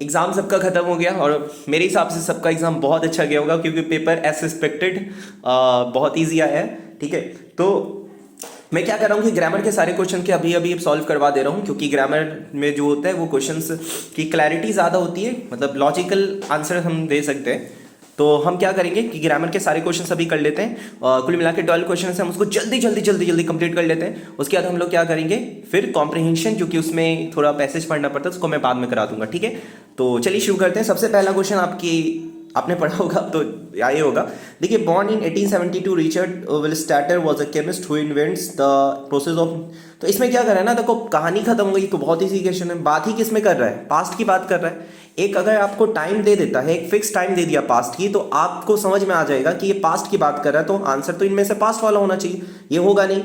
Exam सबका ख़त्म हो गया और मेरे हिसाब से सबका एग्ज़ाम बहुत अच्छा गया होगा क्योंकि पेपर एज एक्सपेक्टेड बहुत इजी आया है। ठीक है, तो मैं क्या कर रहा हूँ कि ग्रामर के सारे क्वेश्चन के अभी अभी सॉल्व करवा दे रहा हूँ क्योंकि ग्रामर में जो होता है वो क्वेश्चंस की क्लैरिटी ज़्यादा होती है, मतलब लॉजिकल आंसर हम दे सकते हैं। तो हम क्या करेंगे कि ग्रामर के सारे क्वेश्चन अभी कर लेते हैं, कुल मिला के 12 क्वेश्चन हम उसको जल्दी जल्दी जल्दी जल्दी कंप्लीट कर लेते हैं। उसके बाद हम लोग क्या करेंगे, फिर कॉम्प्रिहेंशन जो कि उसमें थोड़ा पैसेज पढ़ना पड़ता है उसको मैं बाद में करा दूंगा। ठीक है, तो चलिए शुरू करते हैं। सबसे पहला क्वेश्चन आपने पढ़ा होगा तो ये होगा। देखिए, born in 1872 Richard Willstatter was a chemist who invents the process of. तो इसमें क्या कर रहा है ना, देखो कहानी खत्म हो गई तो बहुत ईजी क्वेश्चन है। बात ही किस में कर रहा है, पास्ट की बात कर रहा है। एक अगर आपको टाइम दे देता है, एक फिक्स टाइम दे दिया पास्ट की, तो आपको समझ में आ जाएगा कि ये पास्ट की बात कर रहा है, तो आंसर तो इनमें से पास्ट वाला होना चाहिए। ये होगा नहीं,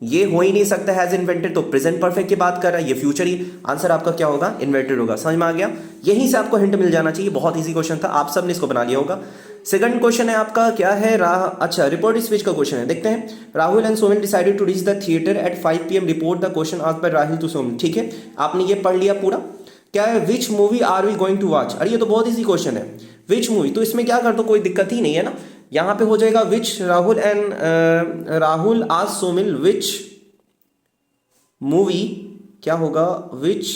ये हो ही नहीं सकता। हैज इन्वेंटेड तो प्रेजेंट परफेक्ट की बात कर रहा है, ये फ्यूचर ही। आंसर आपका क्या होगा, इन्वेंटेड होगा। समझ में आ गया, यहीं से आपको हिंट मिल जाना चाहिए। बहुत इजी क्वेश्चन था, आप सब ने इसको बना लिया होगा। सेकंड क्वेश्चन है आपका, क्या है अच्छा, रिपोर्ट स्पीच का क्वेश्चन है, देखते हैं। Rahul and Somil decided to reach the theatre at 5 PM। Report the question asked by Rahul to Somil. ठीक है, आपने ये पढ़ लिया पूरा। क्या है, which movie are we going to watch. अरे ये तो बहुत इजी क्वेश्चन है, विच मूवी। तो इसमें क्या कर दो, कोई दिक्कत ही नहीं है ना। यहाँ पे हो जाएगा विच राहुल आज सोमिल विच मूवी, क्या होगा, विच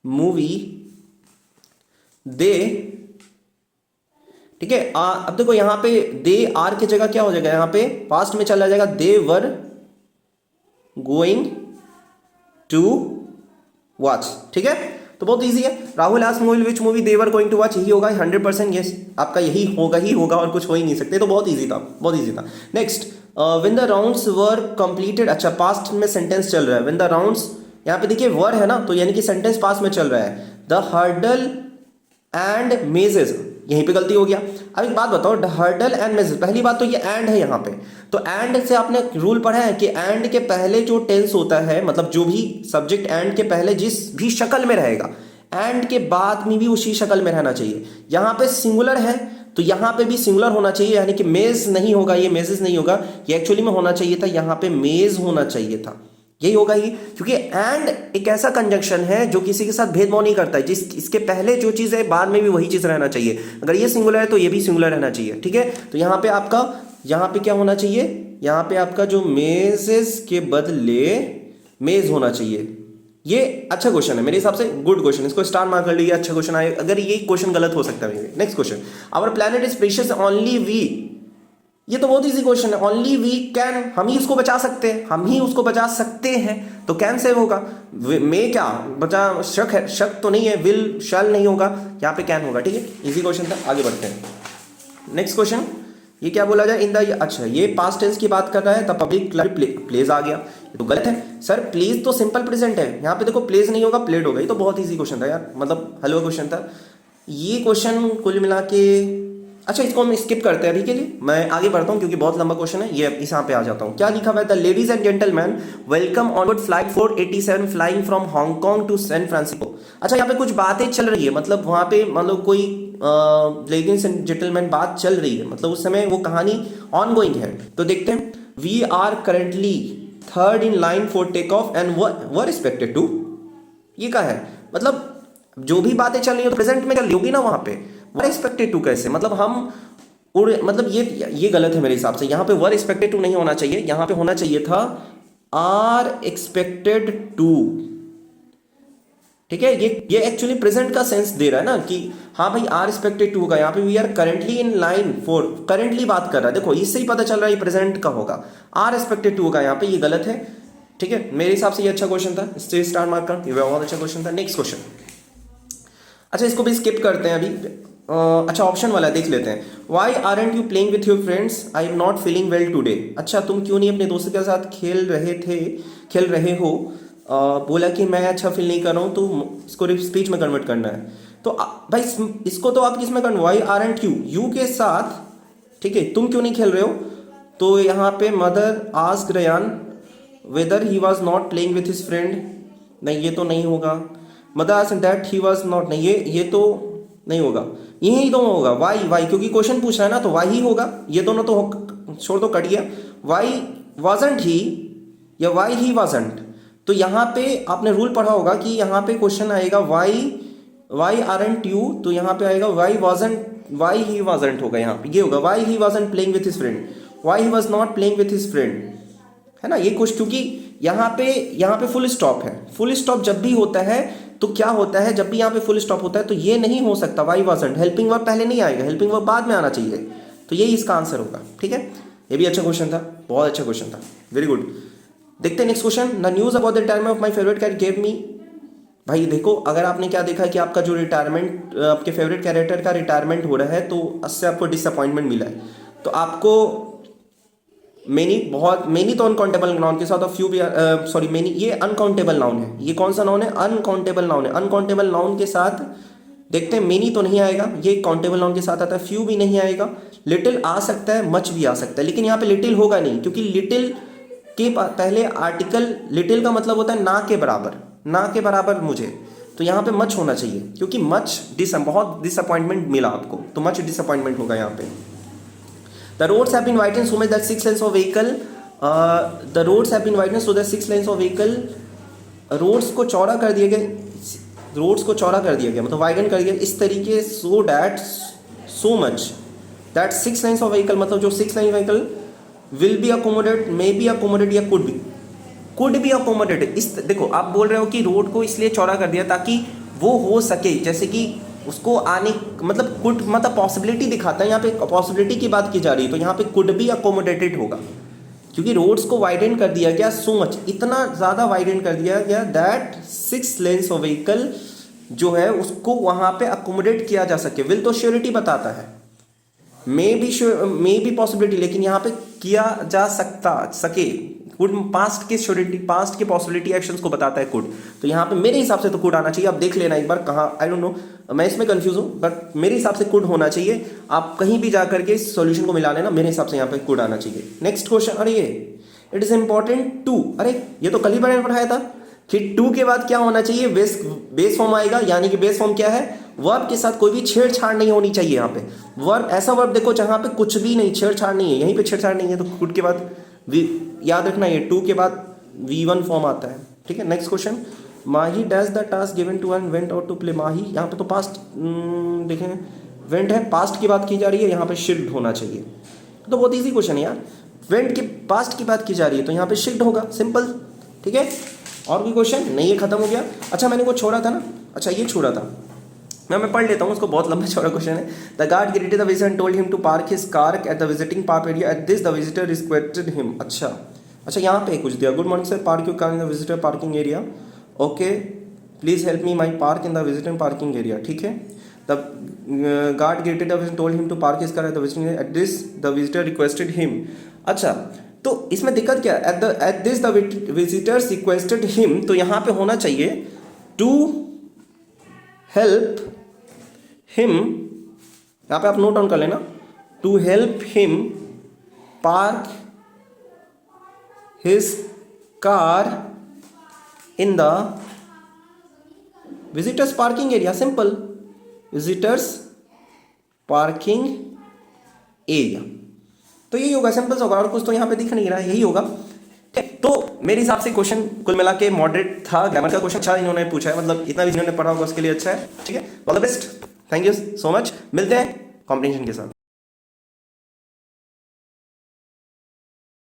मूवी दे। ठीक है, अब देखो यहाँ पे दे आर की जगह क्या हो जाएगा, यहाँ पे पास्ट में चला जाएगा, they were going to watch. ठीक है, तो बहुत इजी है। Rahul asked movie which movie they were going to watch, यही होगा 100%। यस, आपका यही होगा और कुछ हो ही नहीं सकते। तो बहुत इजी था, बहुत इजी था। Next, when the rounds were completed. अच्छा, पास्ट में सेंटेंस चल रहा है। व्हेन द राउंड्स, यहाँ पे देखिए वर है ना, तो यानी कि सेंटेंस पास्ट में चल रहा है। द हर्डल एंड मेजेस, यहीं पे गलती हो गया। अब एक बात बताओ, द हर्डल एंड मेजेस, पहली बात तो ये एंड है यहाँ पे। तो एंड से आपने रूल पढ़ा है कि एंड के पहले जो टेंस होता है, मतलब जो भी सब्जेक्ट एंड के पहले जिस भी शक्ल में रहेगा, एंड के बाद में भी उसी शक्ल में रहना चाहिए। यहाँ पे सिंगुलर है तो यहाँ पे भी सिंगुलर होना चाहिए, यानी कि मेज नहीं होगा, ये मेजेस नहीं होगा। ये एक्चुअली में होना चाहिए था, यहाँ पे मेज होना चाहिए था। यही होगा ही, क्योंकि एंड एक ऐसा कंजंक्शन है जो किसी के साथ भेदभाव नहीं करता है। जिस इसके पहले जो चीज़ है बाद में भी वही चीज़ रहना चाहिए। अगर ये सिंगुलर है तो ये भी सिंगुलर रहना चाहिए। ठीक है, तो यहाँ पे आपका, यहाँ पे क्या होना चाहिए, यहाँ पे आपका जो मेजेस के बदले मेज होना चाहिए। ये अच्छा क्वेश्चन है मेरे हिसाब से, गुड क्वेश्चन, इसको स्टार मार्क कर लीजिए, अच्छा क्वेश्चन आए। अगर ये क्वेश्चन गलत हो सकता है। Next question, our planet is precious only we. ये तो बहुत इजी क्वेश्चन है। ओनली वी कैन, हम ही उसको बचा सकते हैं, हम ही उसको बचा सकते हैं, तो कैन से होगा। में क्या बचा, शक है, शक तो नहीं है। विल शैल नहीं होगा, यहाँ पे कैन होगा। ठीक है, इजी क्वेश्चन था, आगे बढ़ते हैं। नेक्स्ट क्वेश्चन, ये क्या बोला जाए, इन द, अच्छा ये पास्ट टेंस की बात कर रहा है, द पब्लिक प्लेज आ गया, ये तो गलत है सर। प्लेज तो सिंपल प्रेजेंट है, यहाँ पे देखो प्लेज नहीं होगा, प्लेड होगा। ये तो बहुत इजी क्वेश्चन था यार, मतलब हलवा क्वेश्चन था ये क्वेश्चन कुल मिला के। अच्छा, इसको हम स्किप करते हैं अभी के लिए, मैं आगे बढ़ता हूँ क्योंकि बहुत लंबा क्वेश्चन है। ये इस यहाँ पे आ जाता हूँ। क्या लिखा हुआ है, the ladies and gentleman welcome onward flight 487 flying from Hong Kong to San Francisco. अच्छा, यहाँ पे कुछ बातें चल रही है, मतलब वहाँ पे मतलब कोई लेडीज एंड जेंटलमैन बात चल रही है, मतलब उस समय वो कहानी ऑन गोइंग है। तो देखते हैं, we are currently third in line for take off and were expected to. ये क्या है, मतलब जो भी बातें चल रही है तो प्रेजेंट में चल रही होगी ना वहां पे। वर एक्सपेक्टेड टू कैसे, मतलब हम मतलब ये गलत है मेरे हिसाब से। यहाँ पे वर एक्सपेक्टेड टू नहीं होना चाहिए, यहाँ पे होना चाहिए था आर एक्सपेक्टेड टू। ठीक है, ये एक्चुअली प्रेजेंट का सेंस दे रहा है ना कि हाँ भाई आर एक्सपेक्टेड टू होगा। यहाँ पे we are currently in line for, currently बात कर रहा है, देखो इससे ही पता चल रहा है ये प्रेजेंट का होगा। आर एक्सपेक्टेड टू होगा, यहाँ पे ये गलत है। ठीक है, मेरे हिसाब से ये अच्छा क्वेश्चन था, इससे स्टार मार्क कर, ये बहुत अच्छा क्वेश्चन था। नेक्स्ट क्वेश्चन, अच्छा इसको भी स्किप करते हैं अभी। अच्छा, ऑप्शन वाला देख लेते हैं। Why aren't you playing with your friends, I am not feeling well today. अच्छा, तुम क्यों नहीं अपने दोस्तों के साथ खेल रहे हो। बोला कि मैं अच्छा फील नहीं कर रहा हूँ, तो इसको स्पीच में कन्वर्ट करना है। तो भाई इसको तो आप किस में करना, वाई आरंट यू के साथ। ठीक है, तुम क्यों नहीं खेल रहे हो, तो यहाँ पे mother asked Ryan weather he was not playing with his friend. नहीं, ये तो नहीं होगा। Mother asked that he was not, नहीं ये तो नहीं होगा। यही दोनों होगा, वाई क्योंकि क्वेश्चन पूछ रहा है ना, तो वाई ही होगा। ये दोनों तो छोड़ दो, कट गया। वाई वाजंट ही या वाई ही वाजंट। तो यहाँ पे आपने रूल पढ़ा होगा कि यहाँ पे क्वेश्चन आएगा वाई वाई आरंट यू, तो यहाँ पे आएगा वाई ही वॉजंट होगा, यहाँ पे ये होगा why he wasn't playing with his friend, why he was not playing with his friend, है ना। ये कुछ, क्योंकि यहाँ पे फुल स्टॉप है। फुल स्टॉप जब भी होता है तो क्या होता है, जब भी यहाँ पे फुल स्टॉप होता है तो ये नहीं हो सकता वाई वॉजंट, हेल्पिंग वर्ब पहले नहीं आएगा, हेल्पिंग वर्ब बाद में आना चाहिए। तो यही इसका आंसर होगा, ठीक है। ये भी अच्छा क्वेश्चन था, बहुत अच्छा क्वेश्चन था, वेरी गुड। देखते हैं next question. The news about the retirement of my favourite character gave me, भाई देखो, अगर आपने क्या देखा कि आपका जो रिटायरमेंट, आपके फेवरेट कैरेक्टर का रिटायरमेंट हो रहा है तो उससे आपको डिसअपॉइंटमेंट मिला है, तो आपको मेनी तो अनकाउंटेबल नाउन के साथ, और फ्यू भी सॉरी मेनी ये अनकाउंटेबल नाउन है। ये कौन सा नाउन है? अनकाउंटेबल नाउन है। अनकाउंटेबल नाउन के साथ देखते हैं, मेनी तो नहीं आएगा, ये काउंटेबल नाउन के साथ आता है। फ्यू भी नहीं आएगा, लिटिल आ सकता है, मच भी आ सकता है, लेकिन यहाँ पे लिटिल होगा नहीं, क्योंकि लिटिल के पहले आर्टिकल, लिटिल का मतलब होता है ना के बराबर, ना के बराबर मुझे, तो यहाँ पे मच होना चाहिए, क्योंकि मच बहुत डिसअपॉइंटमेंट मिला आपको, तो मच डिसअपॉइंटमेंट होगा यहाँ पे। The roads have been widened so much that 6 lanes of vehicle, the roads have been widened so that 6 lanes of vehicle, roads को चौड़ा कर दिया गया, रोड्स को चौड़ा कर दिया गया मतलब वाइडन कर दिया इस तरीके, so that so much that 6 lanes of vehicle, मतलब जो 6 lane vehicle will be accommodate, may be accommodate या कुड बी अकोमोडेट। इस देखो, आप बोल रहे हो कि रोड को इसलिए चौड़ा कर दिया ताकि वो हो सके, जैसे कि उसको आने, मतलब कुड मतलब पॉसिबिलिटी दिखाता है, यहाँ पे पॉसिबिलिटी की बात की जा रही है, तो यहाँ पे कुड बी अकोमोडेटेड होगा, क्योंकि रोड्स को वाइडन कर दिया गया सो मच, इतना ज़्यादा वाइडन कर दिया गया दैट 6 lanes ऑफ व्हीकल जो है उसको वहाँ पे अकोमोडेट किया जा सके। विल तो श्योरिटी बताता है, मे बी पॉसिबिलिटी, लेकिन यहाँ पे किया जा सके। कुड पास्ट के श्योरिटी, पास्ट के पॉसिबिलिटी एक्शंस को बताता है कुड, तो यहाँ पे मेरे हिसाब से तो कुड आना चाहिए। आप देख लेना एक बार कहाँ, आई डोंट नो, मैं इसमें कंफ्यूज हूँ, बट मेरे हिसाब से कुड होना चाहिए। आप कहीं भी जा करके इस सॉल्यूशन को मिला लेना, मेरे हिसाब से यहाँ पे कुड आना चाहिए। नेक्स्ट क्वेश्चन, अरे ये इट इज इंपॉर्टेंट टू, अरे ये तो कल ही मैंने पढ़ाया था कि टू के बाद क्या होना चाहिए, बेस फॉर्म आएगा, यानी कि बेस फॉर्म क्या है, वर्ब के साथ कोई भी छेड़छाड़ नहीं होनी चाहिए। यहाँ पे वर्ब, ऐसा वर्ब देखो जहाँ पे कुछ भी नहीं, छेड़छाड़ नहीं है, यहीं पे छेड़छाड़ नहीं है, तो कुड के बाद याद रखना, ये टू के बाद V1 फॉर्म आता है, ठीक है। Next question, Mahi dash the task given to and went out to play. Mahi यहाँ पे तो पास्ट, देखें वेंट है, पास्ट की बात की जा रही है, यहाँ पे शिफ्ट होना चाहिए, तो बहुत इजी क्वेश्चन है यार। वेंट के पास्ट की बात की जा रही है तो यहाँ पे शिफ्ट होगा, सिंपल, ठीक है। और भी क्वेश्चन नहीं, ये खत्म हो गया। अच्छा मैंने वो छोड़ा था ना, अच्छा ये छोड़ा था, मैं पढ़ लेता हूँ उसको, बहुत लंबा चौड़ा क्वेश्चन है। The guard greeted the visitor and told him to park his car at the visiting park area, at this the visitor requested him. अच्छा यहाँ पे कुछ दिया, good morning sir, park your car in the visitor parking area, okay please help me my park in the visitor parking area, ठीक है। The guard greeted the visitor told him to park his car at the visiting eight this the visitor requested him. अच्छा तो इसमें दिक्कत क्या है, eight this the visitors requested him, तो यहाँ पे होना चाहिए टू हेल्प हिम, यहाँ पे आप नोट डाउन कर लेना, to help him park his car in the visitors parking area, simple, visitors parking area, तो यही होगा, सिंपल होगा, और कुछ तो यहाँ पे दिख नहीं रहा है, यही होगा। तो मेरे हिसाब से क्वेश्चन कुल मिला के मॉडरेट था, ग्रामर का क्वेश्चन अच्छा इन्होंने पूछा है, मतलब इतना भी इन्होंने पढ़ा होगा उसके लिए अच्छा है, ठीक है। All the best, thank you so much, मिलते हैं कॉम्प्रिहेंशन के साथ।